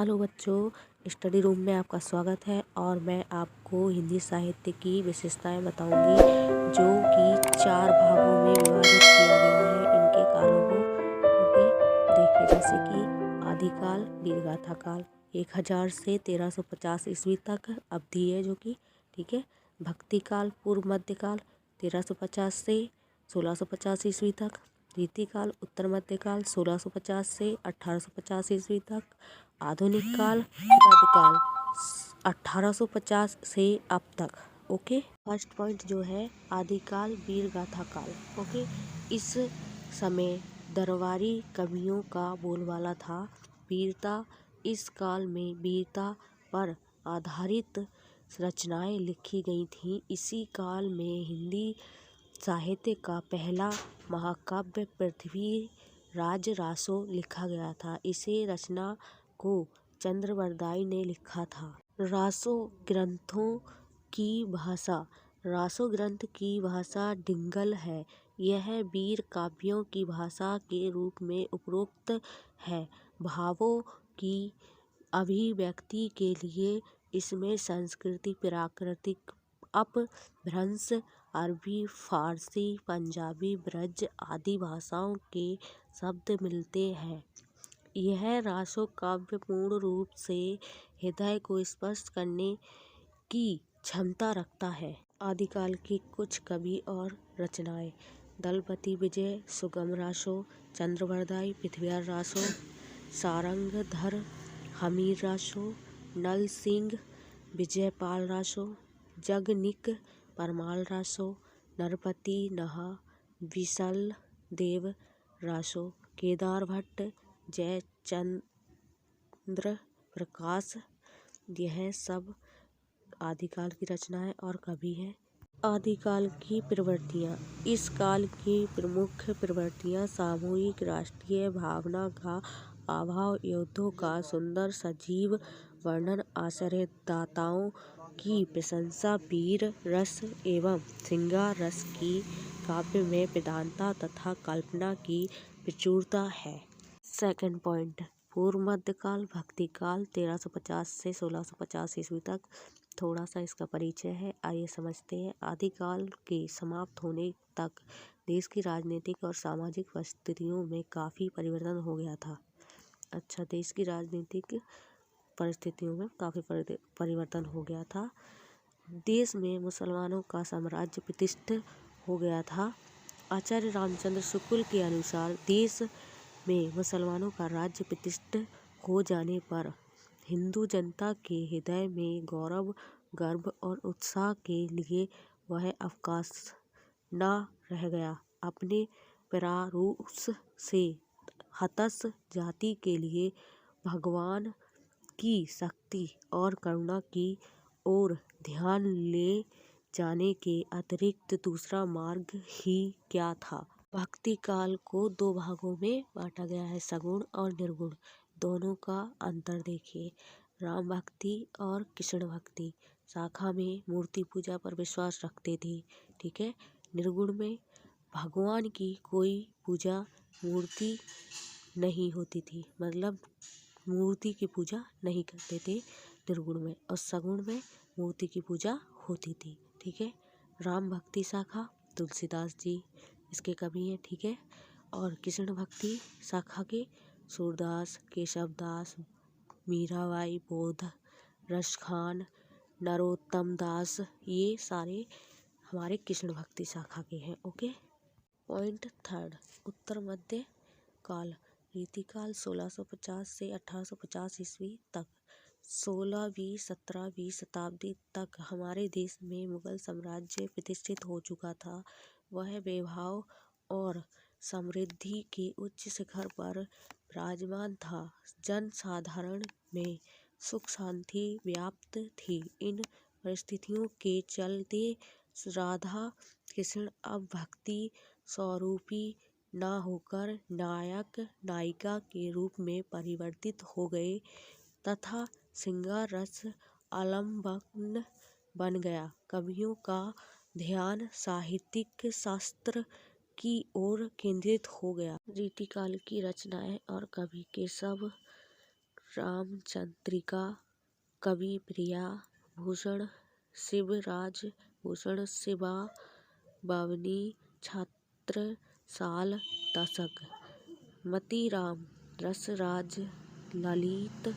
Hello बच्चों, study room में आपका स्वागत है और मैं आपको हिंदी साहित्य की विशेषताएं बताऊंगी जो कि 4 भागों में विभाजित किया गया है इनके कालों को। ओके, देखिए जैसे कि आदिकाल, वीरगाथा काल 1000 से 1350 ईस्वी तक अवधि है जो कि ठीक है। भक्ति काल, पूर्व मध्यकाल 1350 से 1650 ईस्वी तक। रीतिकाल, उत्तर मध्यकाल 1650 से 1850 ईस्वी तक। आधुनिक काल, मध्यकाल 1850 से अब तक। ओके, फर्स्ट पॉइंट जो है आदिकाल, वीरगाथा काल। ओके, इस समय दरबारी कवियों का बोलबाला था। वीरता, इस काल में वीरता पर आधारित रचनाएं लिखी गई थीं। इसी काल में हिंदी साहित्य का पहला महाकाव्य पृथ्वीराज रासो लिखा गया था। इसे रचना को चंद्रवरदाई ने लिखा था। रासो ग्रंथों की भाषा डिंगल है। यह वीर काव्यों की भाषा के रूप में उपयुक्त है। भावों की अभिव्यक्ति के लिए इसमें संस्कृत, प्राकृतिक, अपभ्रंश, अरबी, फारसी, पंजाबी, ब्रज आदि भाषाओं के शब्द मिलते हैं। यह रासो काव्य पूर्ण रूप से हृदय को स्पर्श करने की क्षमता रखता है। आदिकाल की कुछ कवि और रचनाएं: दलपति विजय, सुगम रासो, चंद्रवरदाई, पृथ्वीराज रासो, सारंगधर, हमीर रासो, नल सिंह, विजयपाल रासो, जगनिक, परमाल रासो, नरपति नहा, विसल देव रासो, केदार भट्ट, जयचंद्र प्रकाश। यह सब आदिकाल की रचनाएं और कवि हैं। आदिकाल की प्रवृत्तियाँ: इस काल की प्रमुख प्रवृत्तियाँ सामूहिक राष्ट्रीय भावना का अभाव, युद्धों का सुंदर सजीव वर्णन, आश्चर्यदाताओं की प्रशंसा, वीर रस एवं श्रृंगार रस की काव्य में प्रधानता तथा कल्पना की प्रचुरता है। सेकंड पॉइंट, पूर्व मध्यकाल, भक्ति काल 1350 से 1650 ईस्वी तक। थोड़ा सा इसका परिचय है, आइए समझते हैं। आदिकाल के समाप्त होने तक देश की राजनीतिक और सामाजिक परिस्थितियों में काफ़ी परिवर्तन हो गया था। अच्छा, देश की राजनीतिक परिस्थितियों में काफ़ी परिवर्तन हो गया था। देश में मुसलमानों का साम्राज्य प्रतिष्ठित हो गया था। आचार्य रामचंद्र शुक्ल के अनुसार देश में मुसलमानों का राज्य प्रतिष्ठित हो जाने पर हिंदू जनता के हृदय में गौरव, गर्व और उत्साह के लिए वह अवकाश न रह गया। अपने परारूस से हताश जाति के लिए भगवान की शक्ति और करुणा की ओर ध्यान ले जाने के अतिरिक्त दूसरा मार्ग ही क्या था। भक्ति काल को 2 भागों में बांटा गया है, सगुण और निर्गुण। दोनों का अंतर देखिए। राम भक्ति और कृष्ण भक्ति शाखा में मूर्ति पूजा पर विश्वास रखते थे, ठीक है। निर्गुण में भगवान की कोई पूजा मूर्ति नहीं होती थी, मतलब मूर्ति की पूजा नहीं करते थे निर्गुण में। और सगुण में मूर्ति की पूजा होती थी, ठीक है। राम भक्ति शाखा तुलसीदास जी इसके कवि हैं, ठीक है। और कृष्ण भक्ति शाखा के सूरदास, केशवदास, मीराबाई, बोध, रसखान, नरोत्तम दास, ये सारे हमारे कृष्ण भक्ति शाखा के हैं। ओके, पॉइंट थर्ड, उत्तर मध्य काल, रीतिकाल 1650 से 1850 ईस्वी तक। 16वीं 17वीं शताब्दी तक हमारे देश में मुगल साम्राज्य प्रतिष्ठित हो चुका था। वह वैभव और समृद्धि के उच्च शिखर पर विराजमान था। जनसाधारण में सुख शांति व्याप्त थी। इन परिस्थितियों के चलते राधा कृष्ण अब भक्ति स्वरूपी न होकर नायक नायिका के रूप में परिवर्तित हो गए तथा श्रृंगार रस आलंबन बन गया। कवियों का ध्यान साहित्यिक शास्त्र की ओर केंद्रित हो गया। रीतिकाल की रचनाएं और कवि के सब रामचंद्रिका, कवि प्रिया भूषण, शिवराज भूषण, शिवा बावनी, छत्रसाल दशक, मतीराम, रसराज, ललित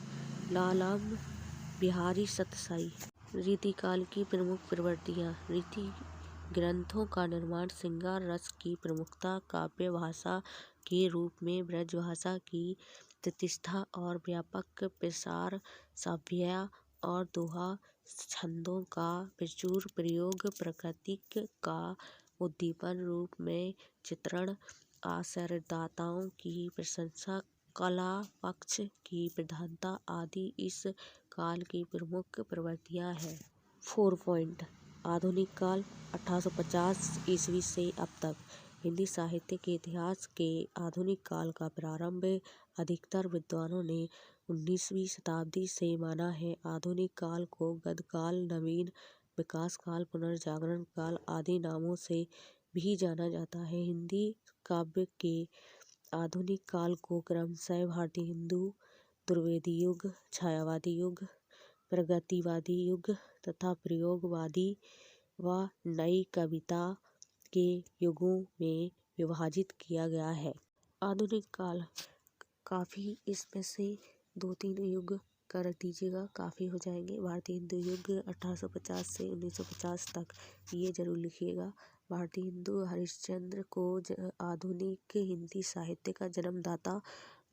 लालम, बिहारी सतसाई। रीतिकाल की प्रमुख प्रवृत्तियाँ। रीति ग्रंथों का निर्माण, श्रृंगार रस की प्रमुखता, काव्य भाषा के रूप में ब्रजभाषा की प्रतिष्ठा और व्यापक प्रसार, काव्य और दोहा छंदों का प्रचुर प्रयोग, प्रकृति का उद्दीपक रूप में चित्रण, आश्रयदाताओं की प्रशंसा, कला पक्ष की प्रधानता आदि इस काल की प्रमुख प्रवृत्तियाँ हैं। 4 पॉइंट। आधुनिक काल 1850 ईस्वी से अब तक। हिंदी साहित्य के इतिहास के आधुनिक काल का प्रारंभ अधिकतर विद्वानों ने 19वीं शताब्दी से माना है। आधुनिक काल को गद्यकाल, नवीन विकास काल, पुनर्जागरण काल आदि नामों से भी जाना जाता है। हिंदी काव्य के आधुनिक काल को क्रमशः भारतीय हिंदू, द्विवेदी युग, छायावादी युग, प्रगतिवादी युग तथा प्रयोगवादी व नई कविता के युगों में विभाजित किया गया है। आधुनिक काल काफ़ी, इसमें से 2-3 युग कर दीजिएगा, काफ़ी हो जाएंगे। भारतीय हिंदू युग 1850 से 1950 तक, ये जरूर लिखिएगा। भारतीय हिंदू हरिश्चंद्र को आधुनिक हिंदी साहित्य का जन्मदाता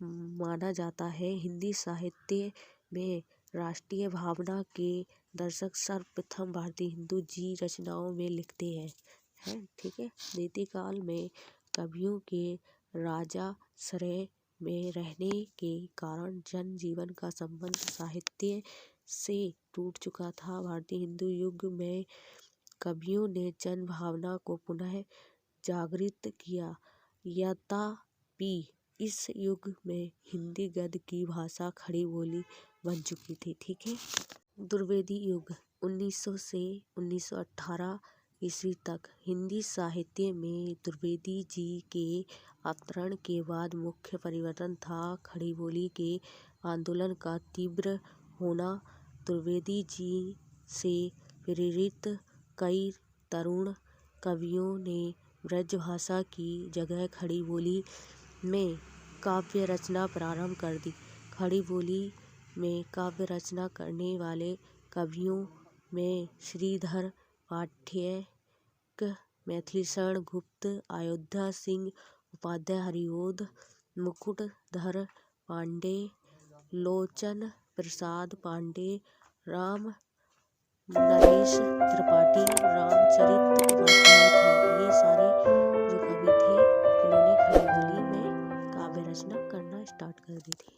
माना जाता है। हिंदी साहित्य में राष्ट्रीय भावना के दर्शक सर्वप्रथम भारतीय हिंदू जी रचनाओं में लिखते हैं। ठीक है। रीतिकाल में कवियों के राजाश्रय में रहने के कारण जनजीवन का संबंध साहित्य से टूट चुका था। भारतीय हिंदू युग में कवियों ने जन भावना को पुनः जागृत किया। यद्यपि इस युग में हिंदी गद्य की भाषा खड़ी बोली बन चुकी थी। ठीक है। द्विवेदी युग 1900 से 1918 ईस्वी तक। हिंदी साहित्य में द्विवेदी जी के अवतरण के बाद मुख्य परिवर्तन था खड़ी बोली के आंदोलन का तीव्र होना। द्विवेदी जी से प्रेरित कई तरुण कवियों ने ब्रजभाषा की जगह खड़ी बोली में काव्य रचना प्रारंभ कर दी। खड़ी बोली में काव्य रचना करने वाले कवियों में श्रीधर पाठक, मैथिलीशरण गुप्त, अयोध्या सिंह उपाध्याय, हरिऔध मुकुटधर पांडे, लोचन प्रसाद पांडे, राम नरेश त्रिपाठी, रामचरित